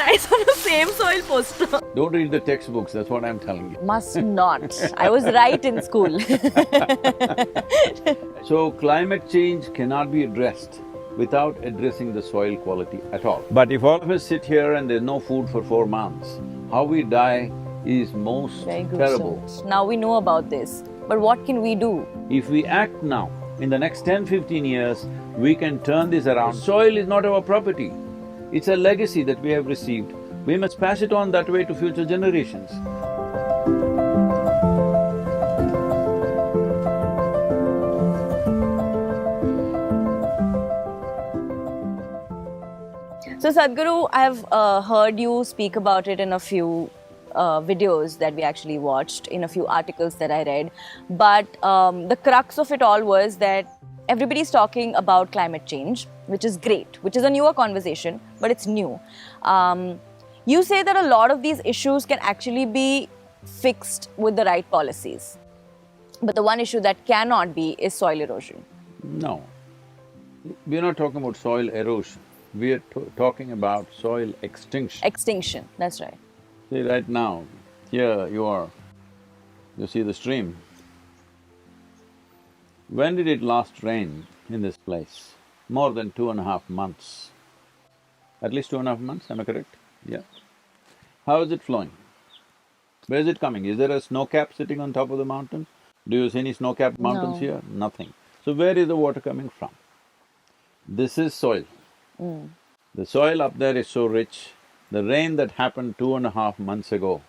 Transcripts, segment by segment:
nice on the same soil poster. Don't read the textbooks, that's what I'm telling you. Must not. I was right in school. So climate change cannot be addressed without addressing the soil quality at all. But if all of us sit here and there's no food for 4 months, how we die is most Very terrible. gruesome. Now we know about this, but what can we do? If we act now, in the next 10-15 years, we can turn this around. Soil is not our property, it's a legacy that we have received. We must pass it on that way to future generations. So Sadhguru, I've heard you speak about it in a few videos that we actually watched, in a few articles that I read. But the crux of it all was that everybody's talking about climate change, which is great, which is a newer conversation, but it's new. You say that a lot of these issues can actually be fixed with the right policies. But the one issue that cannot be is soil erosion. No, we're not talking about soil erosion, we're talking about soil extinction. Extinction, that's right. See, right now, here you are, you see the stream. When did it last rain in this place? More than 2.5 months. At least 2.5 months, am I correct? Yeah. How is it flowing? Where is it coming? Is there a snow cap sitting on top of the mountain? Do you see any snow-capped mountains No. here? Nothing. So where is the water coming from? This is soil. The soil up there is so rich, the rain that happened 2.5 months ago,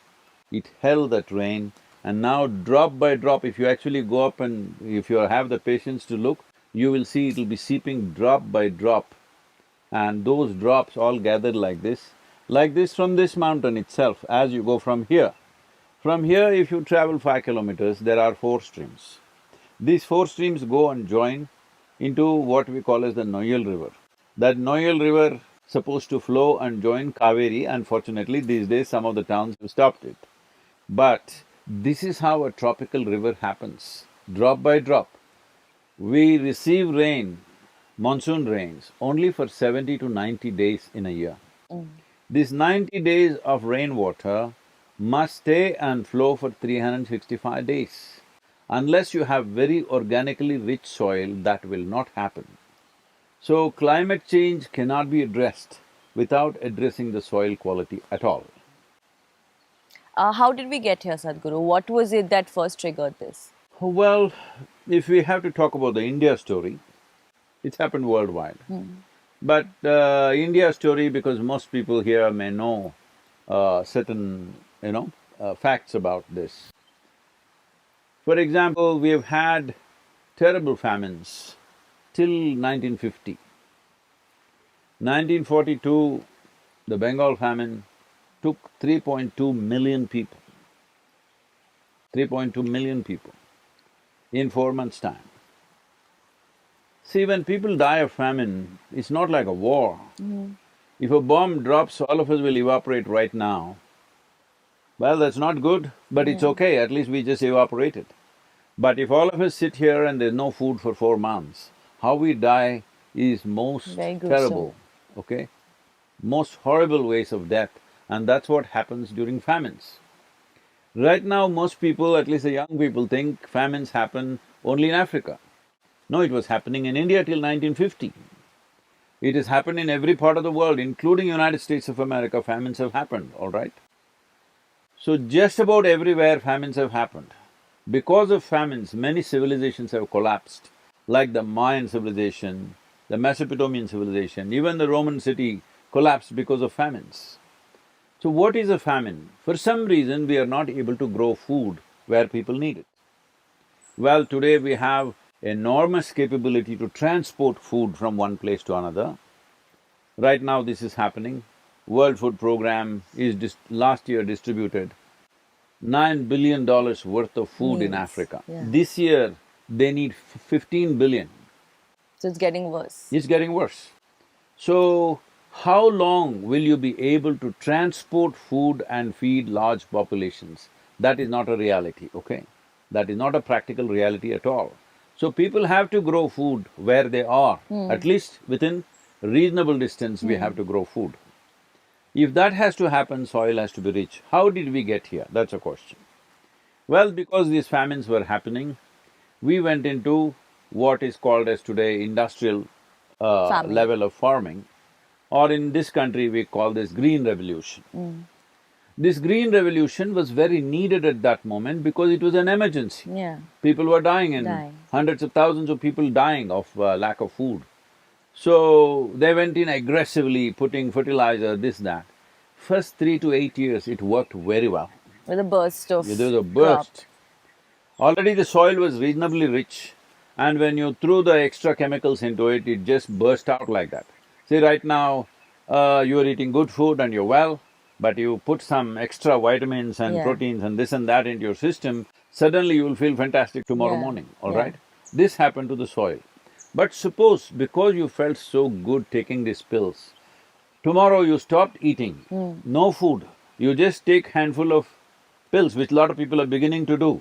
it held that rain, and now drop by drop, if you actually go up and if you have the patience to look, you will see it'll be seeping drop by drop, and those drops all gathered like this from this mountain itself as you go from here. From here, if you travel 5 kilometers, there are 4 streams. These 4 streams go and join into what we call as the Noyal River. That Noyal River supposed to flow and join Kaveri. Unfortunately, these days some of the towns have stopped it. But this is how a tropical river happens, drop by drop. We receive rain, monsoon rains, only for 70 to 90 days in a year. These 90 days of rainwater must stay and flow for 365 days. Unless you have very organically rich soil, that will not happen. So climate change cannot be addressed without addressing the soil quality at all. How did we get here, Sadhguru? What was it that first triggered this? Well, if we have to talk about the India story, it's happened worldwide. But India story, because most people here may know certain, facts about this. For example, we have had terrible famines till 1950. 1942, the Bengal famine took 3.2 million people. 3.2 million people in 4 months' time. See, when people die of famine, it's not like a war. If a bomb drops, all of us will evaporate right now. Well, that's not good, but it's okay, at least we just evaporated. But if all of us sit here and there's no food for 4 months, how we die is most Very gruesome. terrible, okay? Most horrible ways of death, and that's what happens during famines. Right now, most people, at least the young people, think famines happen only in Africa. No, it was happening in India till 1950. It has happened in every part of the world, including United States of America, famines have happened, all right? So just about everywhere famines have happened. Because of famines, many civilizations have collapsed, like the Mayan civilization, the Mesopotamian civilization, even the Roman city collapsed because of famines. So what is a famine? For some reason, we are not able to grow food where people need it. Well, today we have enormous capability to transport food from one place to another. Right now this is happening. World Food Program is last year distributed $9 billion worth of food in Yes, Africa. yeah. This year, they need 15 billion. So it's getting worse. It's getting worse. So, how long will you be able to transport food and feed large populations? That is not a reality, okay? That is not a practical reality at all. So people have to grow food where they are, at least within reasonable distance we have to grow food. If that has to happen, soil has to be rich. How did we get here? That's a question. Well, because these famines were happening, we went into what is called as today industrial Farming. level of farming, or in this country we call this green revolution. This green revolution was very needed at that moment because it was an emergency. Yeah. People were dying and Dying. hundreds of thousands of people dying of lack of food. So they went in aggressively putting fertilizer, this, that. First 3 to 8 years it worked very well. With a burst of There was a crop. burst. Already the soil was reasonably rich, and when you threw the extra chemicals into it, it just burst out like that. See, right now, you're eating good food and you're well, but you put some extra vitamins and Yeah. proteins and this and that into your system, suddenly you will feel fantastic tomorrow Yeah. morning, all Yeah. right? This happened to the soil. But suppose, because you felt so good taking these pills, tomorrow you stopped eating, no food, you just take handful of pills, which a lot of people are beginning to do.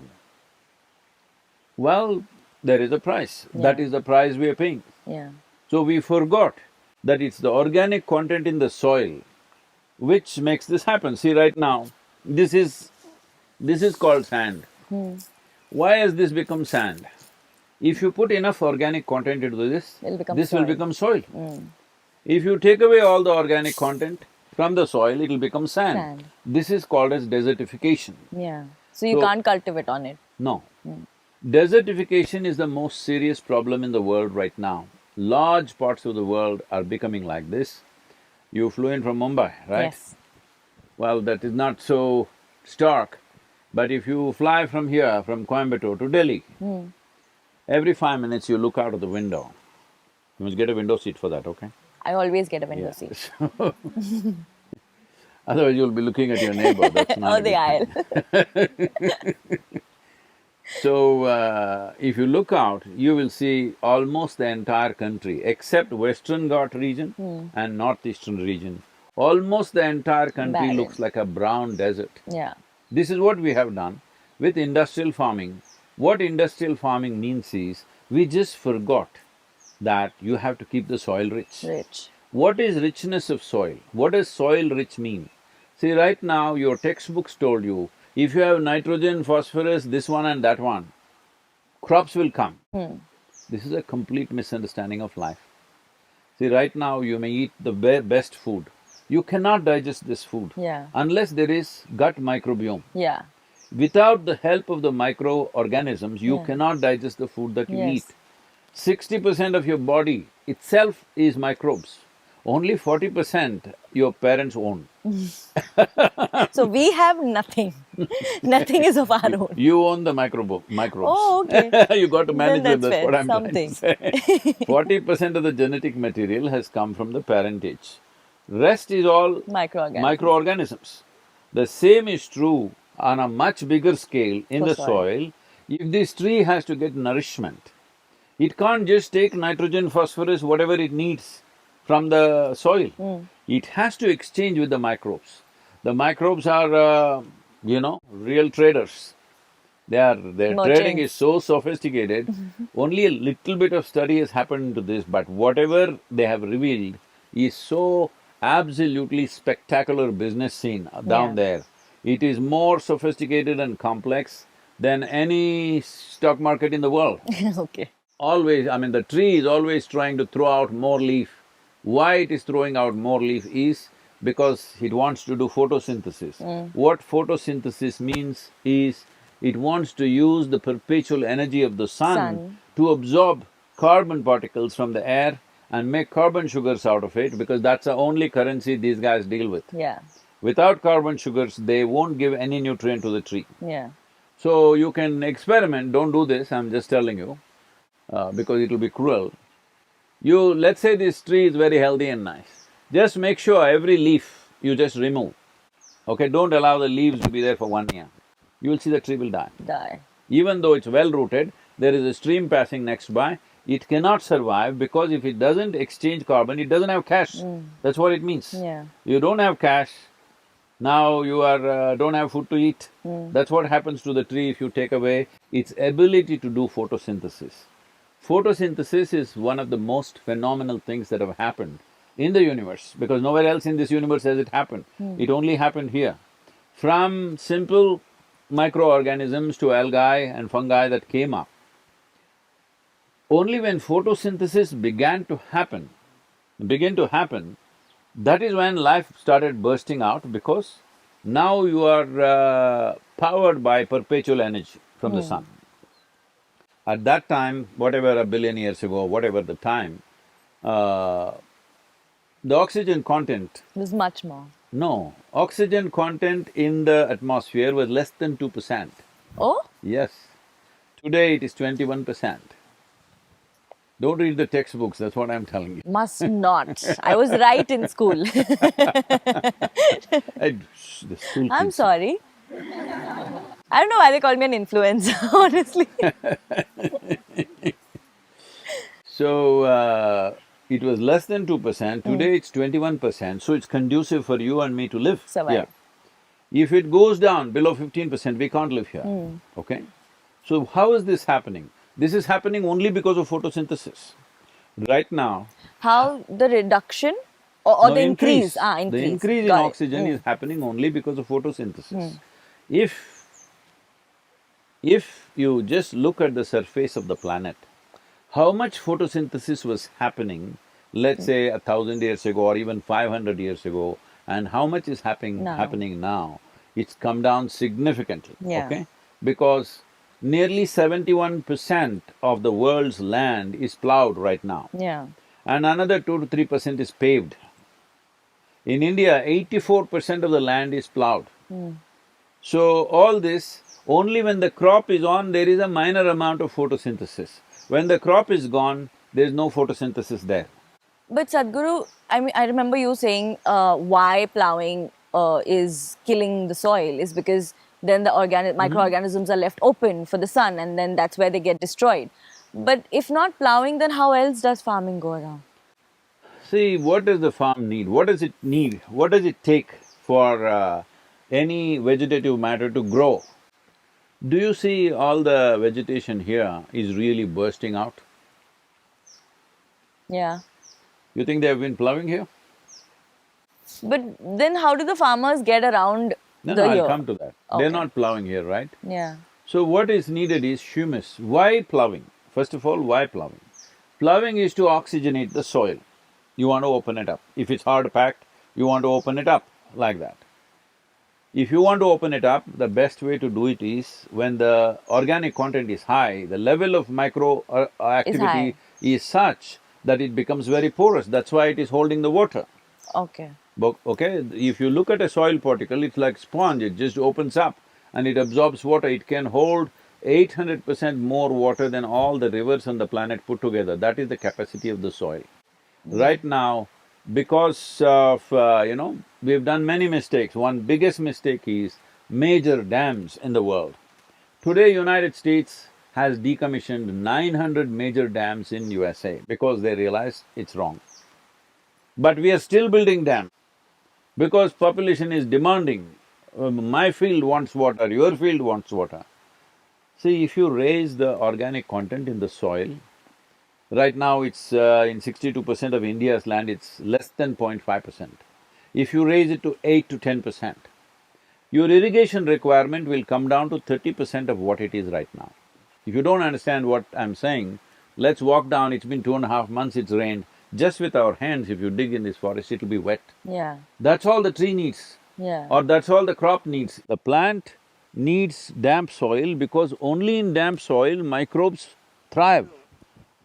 Well, there is a price. That Yeah. is the price we are paying. Yeah. So we forgot that it's the organic content in the soil which makes this happen. See, right now, this is called sand. Why has this become sand? If you put enough organic content into this, It'll become this will soil. become soil. If you take away all the organic content from the soil, it'll become sand. Sand. This is called as desertification. Yeah. So you So- can't cultivate on it. No. Desertification is the most serious problem in the world right now. Large parts of the world are becoming like this. You flew in from Mumbai, right? Yes. Well, that is not so stark, but if you fly from here, from Coimbatore to Delhi, every 5 minutes you look out of the window. You must get a window seat for that, okay? I always get a window Yeah. seat. Otherwise you'll be looking at your neighbor, that's not Or a the good aisle. thing. So, if you look out, you will see almost the entire country, except Western Ghat region and Northeastern region. Almost the entire country Barren. looks like a brown desert. Yeah. This is what we have done with industrial farming. What industrial farming means is, we just forgot that you have to keep the soil rich. Rich. What is richness of soil? What does soil rich mean? See, right now your textbooks told you, if you have nitrogen, phosphorus, this one and that one, crops will come. This is a complete misunderstanding of life. See, right now you may eat the best food, you cannot digest this food Yeah. unless there is gut microbiome. Yeah. Without the help of the microorganisms, you Yeah. cannot digest the food that you Yes. eat. 60% of your body itself is microbes, only 40% your parents own. So we have nothing. Nothing is of our own. You own the microbes. Oh, okay. You got to manage Then them, that's fair. what I'm Something. trying to say. 40% of the genetic material has come from the parentage. Rest is all Microorganisms. microorganisms. The same is true on a much bigger scale in For the soil. soil. If this tree has to get nourishment, it can't just take nitrogen, phosphorus, whatever it needs from the soil. It has to exchange with the microbes. The microbes are, real traders. Their trading is Merchants. so sophisticated, only a little bit of study has happened to this, but whatever they have revealed is so absolutely spectacular business scene down Yeah. there. It is more sophisticated and complex than any stock market in the world. Okay. Always, the tree is always trying to throw out more leaf. Why it is throwing out more leaf is because it wants to do photosynthesis. What photosynthesis means is, it wants to use the perpetual energy of the sun to absorb carbon particles from the air and make carbon sugars out of it, because that's the only currency these guys deal with. Yeah. Without carbon sugars, they won't give any nutrient to the tree. Yeah. So you can experiment, don't do this, I'm just telling you, because it'll be cruel. Let's say this tree is very healthy and nice, just make sure every leaf you just remove, okay? Don't allow the leaves to be there for 1 year. You will see the tree will die. Die. Even though it's well rooted, there is a stream passing next by, it cannot survive because if it doesn't exchange carbon, it doesn't have cash. That's what it means. Yeah. You don't have cash, now you don't have food to eat. That's what happens to the tree if you take away its ability to do photosynthesis. Photosynthesis is one of the most phenomenal things that have happened in the universe, because nowhere else in this universe has it happened. It only happened here. From simple microorganisms to algae and fungi that came up, only when photosynthesis begin to happen, that is when life started bursting out, because now you are powered by perpetual energy from the sun. At that time, whatever a billion years ago, whatever the time, uh, the oxygen content… There's much more. No, oxygen content in the atmosphere was less than 2%. Oh? Yes. Today it is 21%. Don't read the textbooks, that's what I'm telling you. Must not. I was right in school. The school I'm kids… sorry. I don't know why they call me an influencer, honestly. So, it was less than 2%, today it's 21%, so it's conducive for you and me to live. Survive. Yeah. If it goes down below 15%, we can't live here, okay? So how is this happening? This is happening only because of photosynthesis. Right now… How the reduction or No, the increase? The Increase. increase in Got it. oxygen is happening only because of photosynthesis. If you just look at the surface of the planet, how much photosynthesis was happening, let's say 1,000 years ago or even 500 years ago, and how much is happening now, it's come down significantly, Yeah. okay? Because nearly 71% of the world's land is plowed right now, Yeah. and another 2 to 3% is paved. In India, 84% of the land is plowed. So all this, only when the crop is on, there is a minor amount of photosynthesis. When the crop is gone, there is no photosynthesis there. But Sadhguru, I mean, I remember you saying why plowing is killing the soil is because then the microorganisms are left open for the sun, and then that's where they get destroyed. But if not plowing, then how else does farming go around? See, what does the farm need? What does it need? What does it take for any vegetative matter to grow? Do you see all the vegetation here is really bursting out? Yeah. You think they have been plowing here? But then how do the farmers get around No, the no, year? I'll come to that. Okay. They're not plowing here, right? Yeah. So what is needed is humus. Why plowing? First of all, why plowing? Plowing is to oxygenate the soil. You want to open it up. If it's hard packed, you want to open it up like that. If you want to open it up, the best way to do it is when the organic content is high, the level of micro activity is such that it becomes very porous. That's why it is holding the water. Okay. Okay, if you look at a soil particle, it's like sponge, it just opens up and it absorbs water. It can hold 800% more water than all the rivers on the planet put together. That is the capacity of the soil. Right now, because of, we've done many mistakes. One biggest mistake is major dams in the world. Today, United States has decommissioned 900 major dams in USA because they realized it's wrong. But we are still building dams because population is demanding, my field wants water, your field wants water. See, if you raise the organic content in the soil, right now it's in 62% of India's land, it's less than 0.5%. If you raise it to 8 to 10%, your irrigation requirement will come down to 30% of what it is right now. If you don't understand what I'm saying, let's walk down, it's been 2.5 months, it's rained. Just with our hands, if you dig in this forest, it'll be wet. Yeah. That's all the tree needs. Yeah. Or that's all the crop needs. The plant needs damp soil because only in damp soil microbes thrive,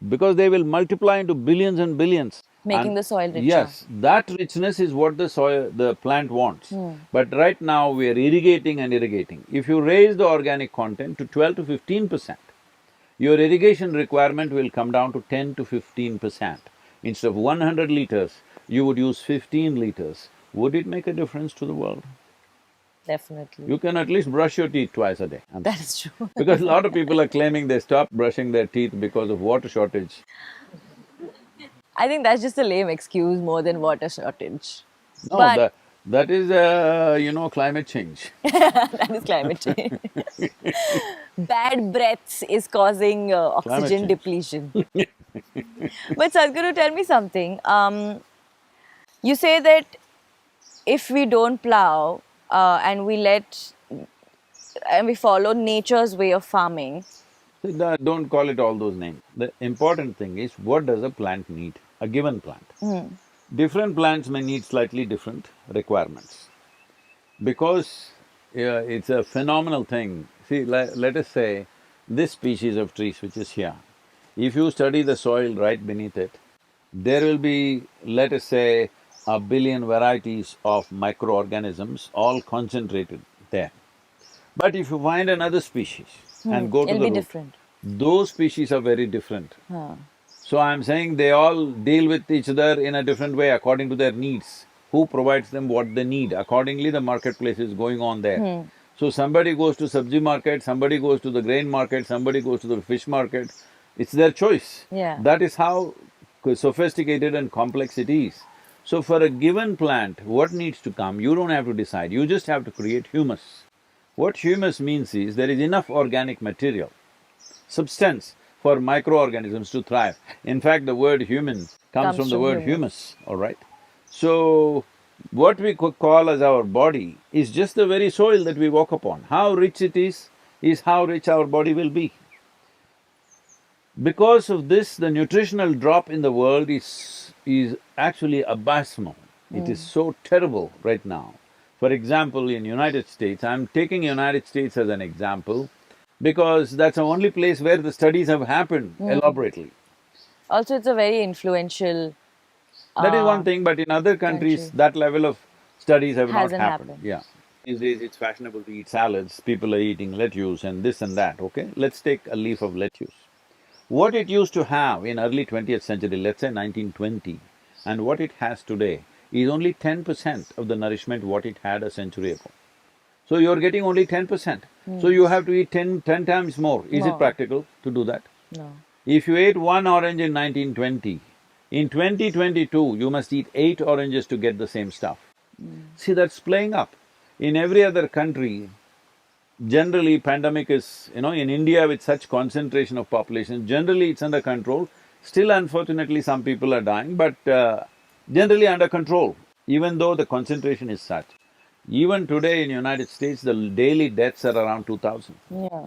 because they will multiply into billions and billions. Making And the soil richer. yes, that richness is what the plant wants. But right now we are irrigating and irrigating. If you raise the organic content to 12 to 15%, your irrigation requirement will come down to 10 to 15%. Instead of 100 liters, you would use 15 liters. Would it make a difference to the world? Definitely. You can at least brush your teeth twice a day. That is true. Because a lot of people are claiming they stopped brushing their teeth because of water shortage. I think that's just a lame excuse more than water shortage. No, But that is, climate change. that is climate change. Bad breaths is causing oxygen change. depletion. But Sadhguru, tell me something. You say that if we don't plow and we follow nature's way of farming. So don't call it all those names. The important thing is, what does a plant need, a given plant? Different plants may need slightly different requirements. Because it's a phenomenal thing. See, let us say, this species of trees which is here, if you study the soil right beneath it, there will be, let us say, 1 billion varieties of microorganisms all concentrated there. But if you find another species and go to It'll the be root, different. those species are very different. Huh. So I'm saying they all deal with each other in a different way according to their needs. Who provides them what they need, accordingly the marketplace is going on there. So somebody goes to sabji market, somebody goes to the grain market, somebody goes to the fish market, it's their choice. Yeah. That is how sophisticated and complex it is. So for a given plant, what needs to come, you don't have to decide, you just have to create humus. What humus means is, there is enough organic material, substance for microorganisms to thrive. In fact, the word human comes from the word humus, all right? So, what we could call as our body is just the very soil that we walk upon. How rich it is how rich our body will be. Because of this, the nutritional drop in the world is actually abysmal. It is so terrible right now. For example, in United States, I'm taking United States as an example because that's the only place where the studies have happened elaborately. Also, it's a very influential That is one thing, but in other countries, country. that level of studies have not Hasn't happened, happened. yeah. These days it's fashionable to eat salads, people are eating lettuce and this and that, okay? Let's take a leaf of lettuce. What it used to have in early 20th century, let's say 1920, and what it has today is only 10% of the nourishment what it had a century ago. So you're getting only 10%. So you have to eat ten times more. Is it More. practical to do that? No. If you ate one orange in 1920, in 2022 you must eat 8 oranges to get the same stuff. See, that's playing up. In every other country, generally pandemic is, in India with such concentration of population, generally it's under control. Still unfortunately some people are dying, but generally under control, even though the concentration is such. Even today in United States, the daily deaths are around 2,000. Yeah.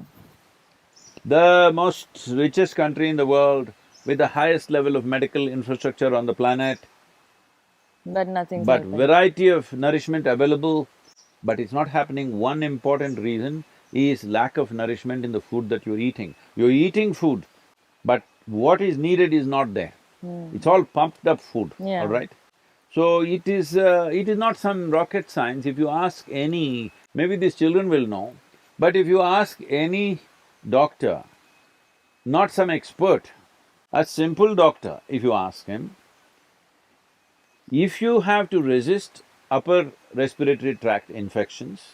The most richest country in the world with the highest level of medical infrastructure on the planet, But nothing's but helping. variety of nourishment available, but it's not happening. One important reason is lack of nourishment in the food that you're eating. You're eating food, but what is needed is not there. It's all pumped up food, Yeah. all right? So it is not some rocket science. If you ask any, maybe these children will know, but if you ask any doctor, not some expert, a simple doctor, if you ask him, if you have to resist upper respiratory tract infections,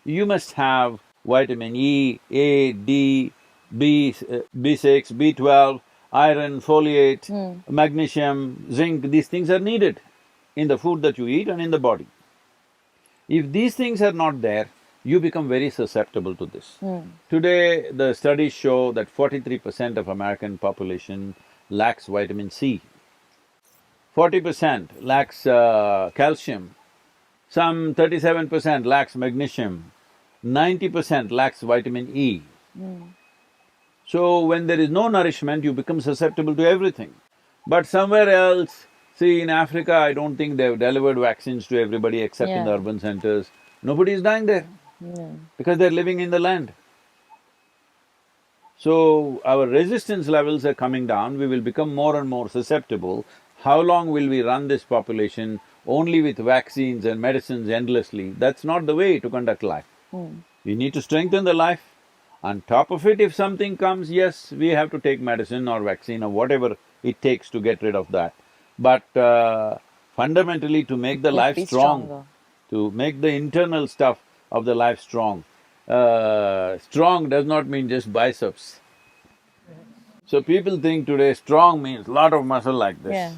you must have vitamin E, A, D, B6, B12, iron, folate, magnesium, zinc, these things are needed in the food that you eat and in the body. If these things are not there, you become very susceptible to this. Today, the studies show that 43% of American population lacks vitamin C, 40% lacks calcium, some 37% lacks magnesium, 90% lacks vitamin E. So when there is no nourishment, you become susceptible to everything. But somewhere else, see in Africa, I don't think they've delivered vaccines to everybody except in the Yeah. urban centers. Nobody is dying there because they're living in the land. So our resistance levels are coming down, we will become more and more susceptible. How long will we run this population only with vaccines and medicines endlessly? That's not the way to conduct life. We need to strengthen the life. On top of it, if something comes, yes, we have to take medicine or vaccine or whatever it takes to get rid of that. But fundamentally, to make the You have life to be strong, stronger. to make the internal stuff of the life strong, strong does not mean just biceps. So people think today strong means lot of muscle like this. Yeah.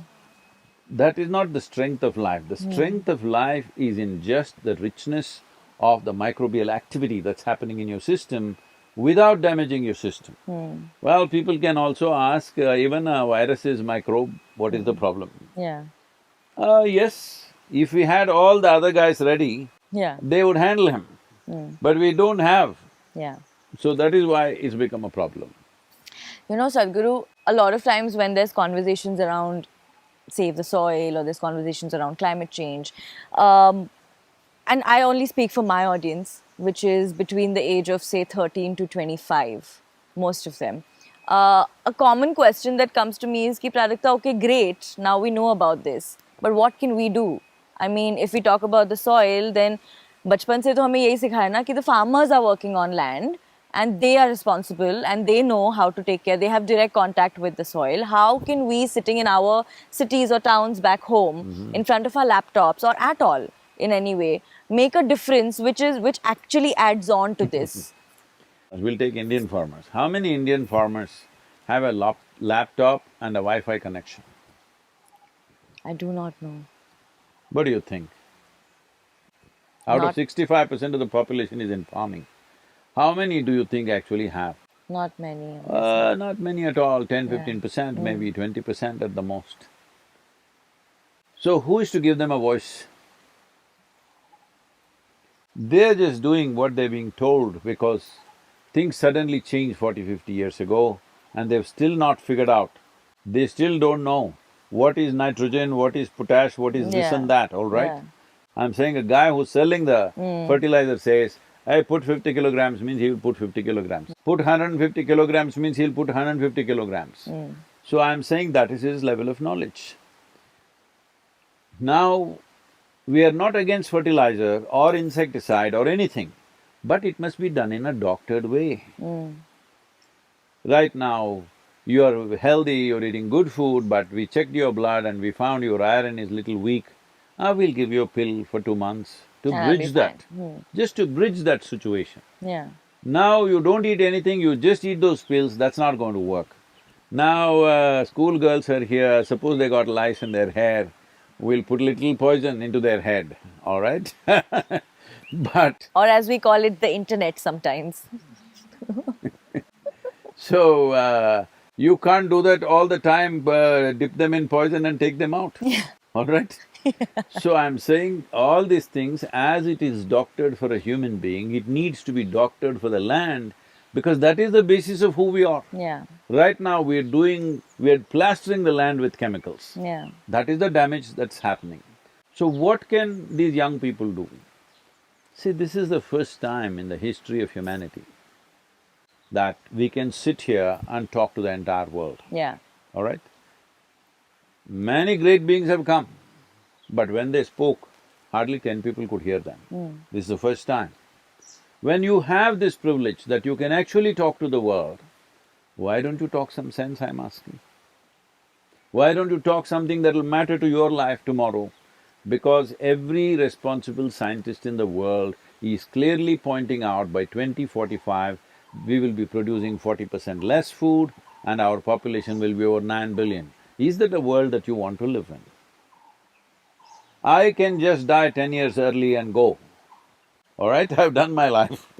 That is not the strength of life. The strength of life is in just the richness of the microbial activity that's happening in your system without damaging your system. Well, people can also ask, even a virus is microbe, what is the problem? Yeah. Yes, if we had all the other guys ready, Yeah. they would handle him. But we don't have. Yeah. So that is why it's become a problem. You know, Sadhguru, a lot of times when there's conversations around save the soil or there's conversations around climate change, and I only speak for my audience, which is between the age of say 13 to 25, most of them. A common question that comes to me is ki Prajakta, okay, great, now we know about this, but what can we do? I mean, if we talk about the soil, then बचपन से तो हमें यही सिखाया ना कि the farmers are working on land and they are responsible and they know how to take care. They have direct contact with the soil. How can we, sitting in our cities or towns back home, in front of our laptops or at all in any way, make a difference which actually adds on to this? We'll take Indian farmers. How many Indian farmers have a laptop and a Wi-Fi connection? I do not know. What do you think? Out of Not 65% of the population is in farming. How many do you think actually have? not many. Honestly. Not many at all, 10, Yeah. 15%, maybe 20% at the most. So who is to give them a voice? They're just doing what they're being told because things suddenly changed 40, 50 years ago and they've still not figured out. They still don't know what is nitrogen, what is potash, what is this Yeah. and that, all right? Yeah. I'm saying a guy who's selling the fertilizer says, I put 50 kilograms means he will put 50 kilograms. Put 150 kilograms means he'll put 150 kilograms. So I'm saying that is his level of knowledge. Now, we are not against fertilizer or insecticide or anything, but it must be done in a doctored way. Right now, you are healthy, you're eating good food, but we checked your blood and we found your iron is little weak. We'll give you a pill for 2 months to And I'll be bridge that, just to bridge that situation. Yeah. Now you don't eat anything, you just eat those pills, that's not going to work. Now, school girls are here, suppose they got lice in their hair, we'll put little poison into their head, all right? But… Or as we call it, the internet sometimes. So, you can't do that all the time, dip them in poison and take them out, all right? So I'm saying all these things, as it is doctored for a human being, it needs to be doctored for the land because that is the basis of who we are. Yeah. Right now we're plastering the land with chemicals. Yeah. That is the damage that's happening. So what can these young people do? See, this is the first time in the history of humanity that we can sit here and talk to the entire world, Yeah. all right? Many great beings have come, but when they spoke, hardly 10 people could hear them. This is the first time. When you have this privilege that you can actually talk to the world, why don't you talk some sense, I'm asking? Why don't you talk something that'll matter to your life tomorrow? Because every responsible scientist in the world is clearly pointing out by 2045, we will be producing 40% less food and our population will be over 9 billion. Is that a world that you want to live in? I can just die 10 years early and go, all right? I've done my life.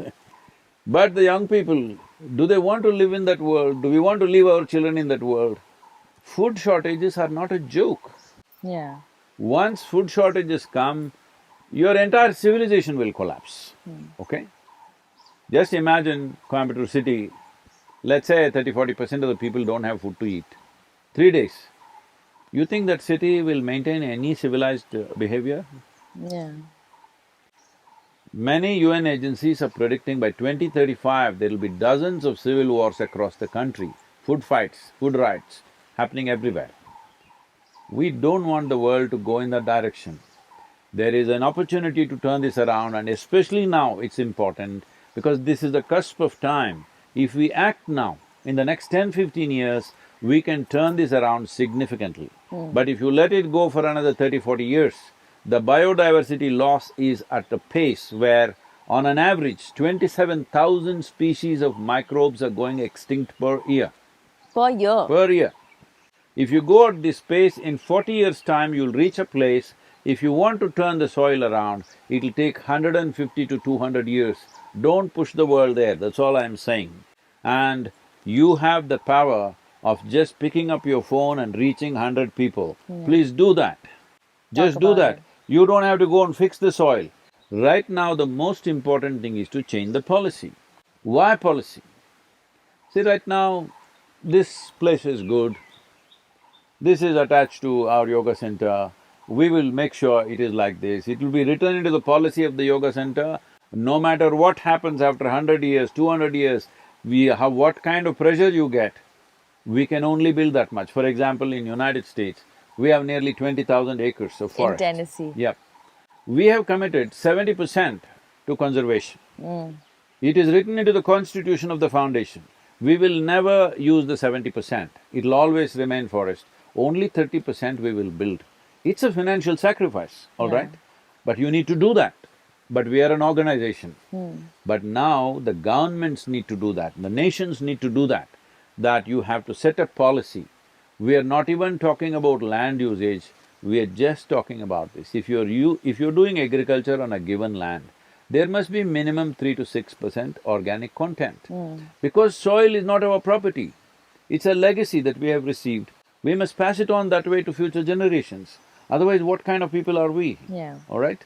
But the young people, do they want to live in that world? Do we want to leave our children in that world? Food shortages are not a joke. Yeah. Once food shortages come, your entire civilization will collapse, okay? Just imagine Coimbatore city, let's say 30–40% of the people don't have food to eat. 3 days. You think that city will maintain any civilized behavior? Yeah. Many UN agencies are predicting by 2035 there will be dozens of civil wars across the country, food fights, food riots happening everywhere. We don't want the world to go in that direction. There is an opportunity to turn this around and especially now it's important because this is the cusp of time. If we act now, in the next 10–15 years, we can turn this around significantly. But if you let it go for another 30–40 years, the biodiversity loss is at a pace where on an average 27,000 species of microbes are going extinct per year. Per year. Per year. If you go at this pace, in 40 years' time you'll reach a place, if you want to turn the soil around, it'll take 150 to 200 years. Don't push the world there, that's all I'm saying. And you have the power of just picking up your phone and reaching 100 people. Please do that. Just do that. You don't have to go and fix the soil. Right now, the most important thing is to change the policy. Why policy? See, right now, this place is good, this is attached to our yoga center, we will make sure it is like this, it will be written into the policy of the yoga center, no matter what happens after 100 years, 200 years, we have what kind of pressure you get, we can only build that much. For example, in United States, we have nearly 20,000 acres of In forest. Tennessee. Yep. We have committed 70% to conservation. It is written into the constitution of the foundation. We will never use the 70%, it'll always remain forest. Only 30% we will build. It's a financial sacrifice, all right? But you need to do that. But we are an organization. But now the governments need to do that, the nations need to do that, that you have to set a policy. We are not even talking about land usage, we are just talking about this. If you're doing agriculture on a given land, there must be minimum 3 to 6% organic content. Because soil is not our property, it's a legacy that we have received. We must pass it on that way to future generations. Otherwise, what kind of people are we? All right?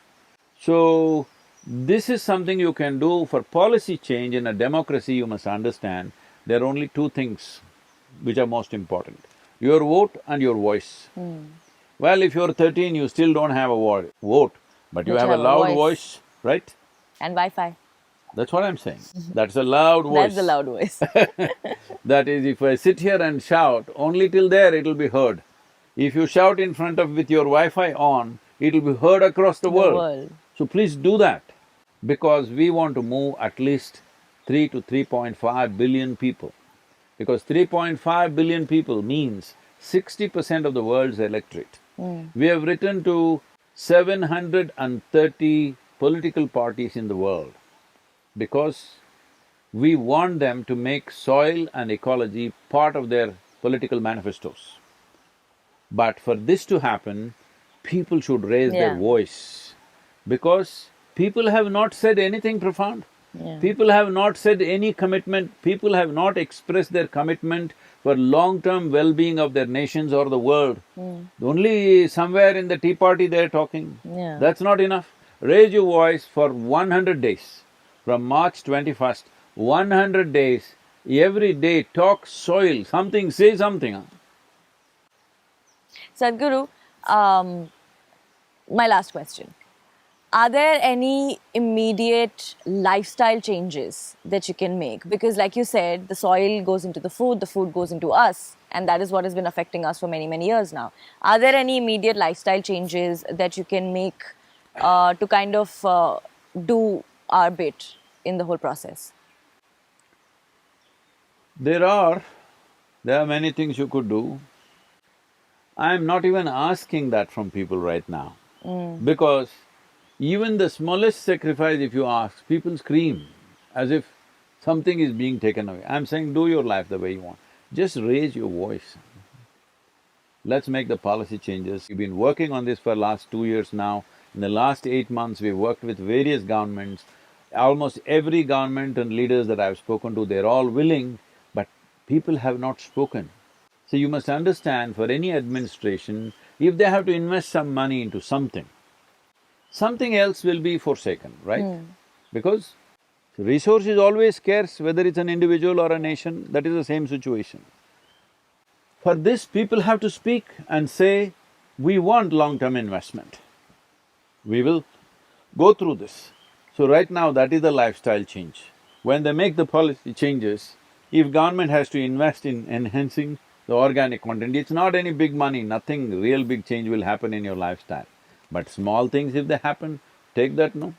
So, this is something you can do for policy change. In a democracy, you must understand, there are only two things which are most important: your vote and your voice. Well, if you're 13, you still don't have a vote, but you have a loud voice, right? And Wi-Fi. That's what I'm saying. That's a loud voice. That's the loud voice. That is, if I sit here and shout, only till there it'll be heard. If you shout in front of with your Wi-Fi on, it'll be heard across the world. So please do that, because we want to move at least 3 to 3.5 billion people. Because 3.5 billion people means 60% of the world's electorate. We have written to 730 political parties in the world, because we want them to make soil and ecology part of their political manifestos. But for this to happen, people should raise their voice, because people have not said anything profound. People have not said any commitment, people have not expressed their commitment for long-term well-being of their nations or the world. Only somewhere in the tea party they're talking. That's not enough. Raise your voice for 100 days. From March 21st, 100 days, every day talk soil, something, say something. Sadhguru, my last question. Are there any immediate lifestyle changes that you can make? Because like you said, the soil goes into the food goes into us, and that is what has been affecting us for many, many years now. Are there any immediate lifestyle changes that you can make to kind of do our bit in the whole process? There are many things you could do. I'm not even asking that from people right now, because even the smallest sacrifice if you ask, people scream as if something is being taken away. I'm saying do your life the way you want, just raise your voice. Let's make the policy changes. We've been working on this for the last 2 years now. In the last 8 months, we've worked with various governments. Almost every government and leaders that I've spoken to, they're all willing, but people have not spoken. So you must understand, for any administration, if they have to invest some money into something, something else will be forsaken, right? Because resource is always scarce, whether it's an individual or a nation, that is the same situation. For this, people have to speak and say, we want long-term investment. We will go through this. So right now, that is the lifestyle change. When they make the policy changes, if government has to invest in enhancing the organic content, it's not any big money, nothing real big change will happen in your lifestyle. But small things, if they happen, take that, no?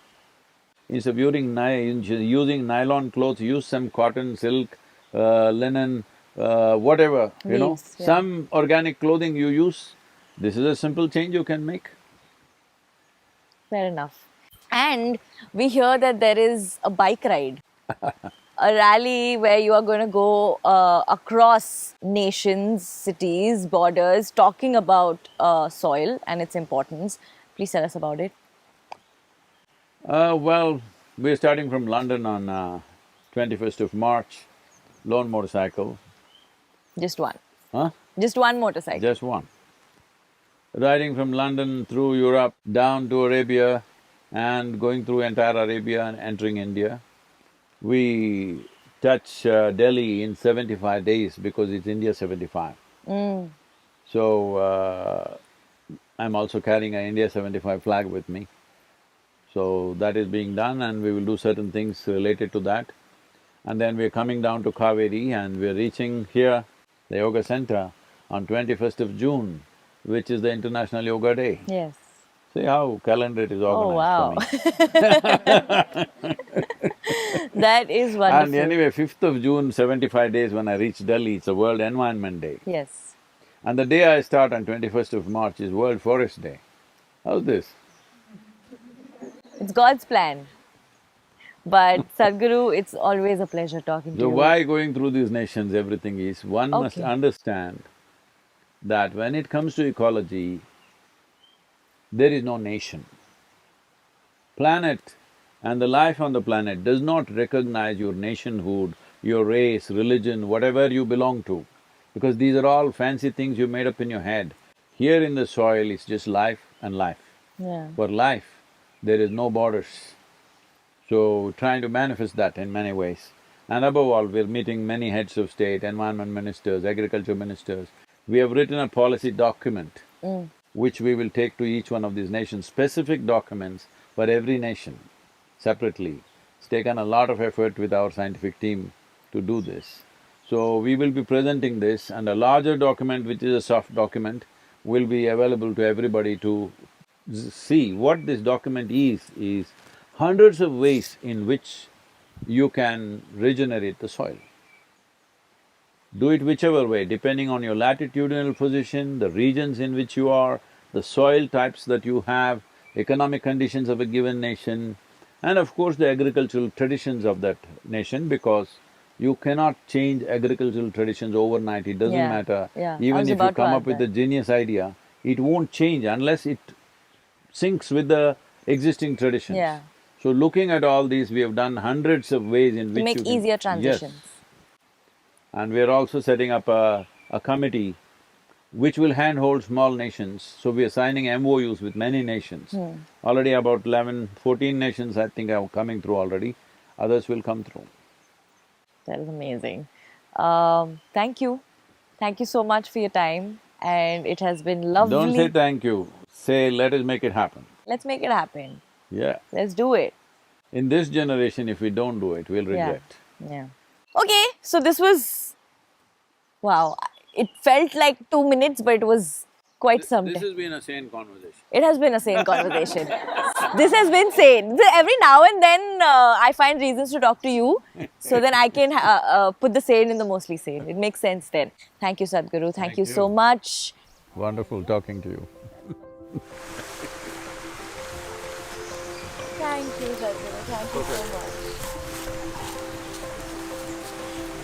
Instead of using nylon clothes, use some cotton, silk, linen, whatever, you know, some organic clothing you use. This is a simple change you can make. Fair enough. And we hear that there is a bike ride, a rally where you are going to go across nations, cities, borders, talking about soil and its importance. Please tell us about it. Well, we're starting from London on 21st of March, lone motorcycle. Just one. Huh? Just one motorcycle. Just one. riding from London through Europe down to Arabia and going through entire Arabia and entering India. We touch Delhi in 75 days because it's India 75. So, I'm also carrying an India 75 flag with me. So that is being done and we will do certain things related to that. And then we're coming down to Kaveri and we're reaching here, the yoga center, on 21st of June, which is the International Yoga Day. Yes. See how calendar it is Oh, wow. organized for me. That is wonderful. And anyway, 5th of June, 75 days when I reach Delhi, it's a World Environment Day. Yes. And the day I start on 21st of March is World Forest Day. How's this? It's God's plan. But Sadhguru, it's always a pleasure talking to So you. why going through these nations, everything is, one must Okay. understand that when it comes to ecology, there is no nation. Planet and the life on the planet does not recognize your nationhood, your race, religion, whatever you belong to, because these are all fancy things you made up in your head. Here in the soil, it's just life and life. Yeah. For life, there is no borders. So, trying to manifest that in many ways. And above all, we're meeting many heads of state, environment ministers, agriculture ministers. We have written a policy document which we will take to each one of these nations, specific documents for every nation separately. It's taken a lot of effort with our scientific team to do this. So, we will be presenting this and a larger document, which is a soft document, will be available to everybody to see. What this document is hundreds of ways in which you can regenerate the soil. Do it whichever way, depending on your latitudinal position, the regions in which you are, the soil types that you have, economic conditions of a given nation, and of course the agricultural traditions of that nation, because you cannot change agricultural traditions overnight, it doesn't Yeah, matter. yeah. I Even was if you about to come ask up with that. a genius idea, it won't change unless it syncs with the existing traditions. Yeah. So looking at all these, we have done hundreds of ways in To which make you can… easier transitions. Yes. And we are also setting up a committee which will handhold small nations. So we are signing MOUs with many nations. Already about 14 nations I think are coming through already, others will come through. That is amazing. Thank you. Thank you so much for your time and it has been lovely. Don't say thank you, say let us make it happen. Let's make it happen. Yeah. Let's do it. In this generation, if we don't do it, we'll regret. Yeah. Okay, so this was… wow, it felt like 2 minutes, but it was quite something. This has been a sane conversation. It has been a sane conversation. This has been sane. Every now and then I find reasons to talk to you, so then I can put the sane in the mostly sane. It makes sense then. Thank you, Sadhguru. Thank you so much. Wonderful talking to you. Thank you, Sadhguru. Thank you so much.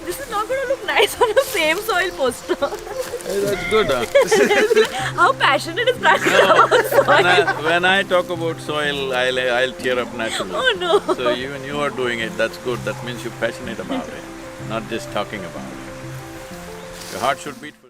This is not going to look nice on the same soil poster. Hey, that's good, huh? How passionate is Prajakta about soil? When I talk about soil, I'll tear up naturally. Oh no. So even you are doing it, that's good. That means you're passionate about it, not just talking about it. Your heart should beat for